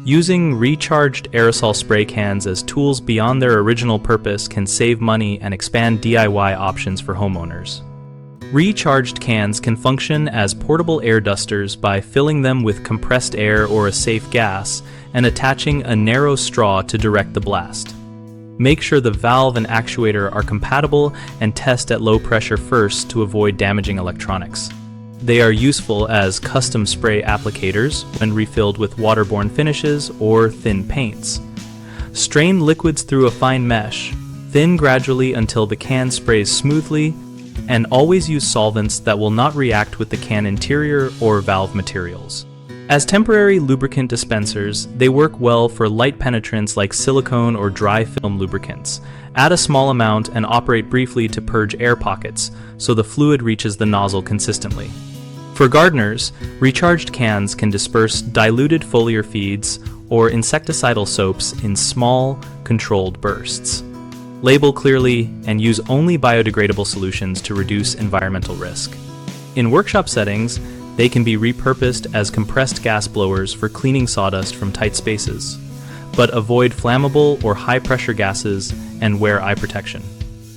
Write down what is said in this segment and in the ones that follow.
Using recharged aerosol spray cans as tools beyond their original purpose can save money and expand DIY options for homeowners. Recharged cans can function as portable air dusters by filling them with compressed air or a safe gas and attaching a narrow straw to direct the blast. Make sure the valve and actuator are compatible and test at low pressure first to avoid damaging electronics. They are useful as custom spray applicators when refilled with waterborne finishes or thin paints. Strain liquids through a fine mesh, thin gradually until the can sprays smoothly, and always use solvents that will not react with the can interior or valve materials. As temporary lubricant dispensers, they work well for light penetrants like silicone or dry film lubricants. Add a small amount and operate briefly to purge air pockets, so the fluid reaches the nozzle consistently. For gardeners, recharged cans can disperse diluted foliar feeds or insecticidal soaps in small, controlled bursts. Label clearly and use only biodegradable solutions to reduce environmental risk. In workshop settings, they can be repurposed as compressed gas blowers for cleaning sawdust from tight spaces, but avoid flammable or high-pressure gases and wear eye protection.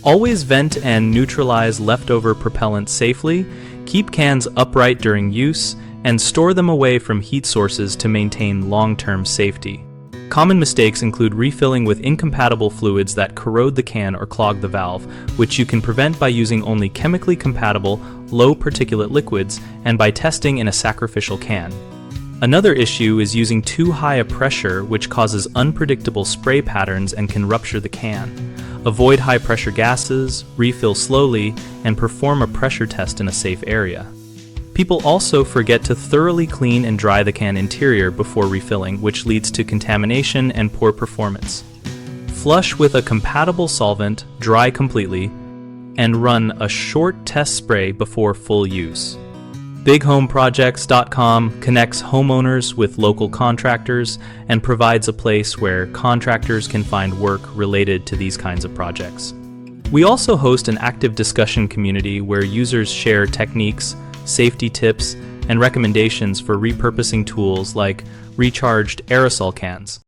Always vent and neutralize leftover propellant safely, keep cans upright during use, and store them away from heat sources to maintain long-term safety. Common mistakes include refilling with incompatible fluids that corrode the can or clog the valve, which you can prevent by using only chemically compatible, low particulate liquids and by testing in a sacrificial can. Another issue is using too high a pressure, which causes unpredictable spray patterns and can rupture the can. Avoid high-pressure gases, refill slowly, and perform a pressure test in a safe area. People also forget to thoroughly clean and dry the can interior before refilling, which leads to contamination and poor performance. Flush with a compatible solvent, dry completely, and run a short test spray before full use. BigHomeProjects.com connects homeowners with local contractors and provides a place where contractors can find work related to these kinds of projects. We also host an active discussion community where users share techniques, safety tips, and recommendations for repurposing tools like recharged aerosol cans.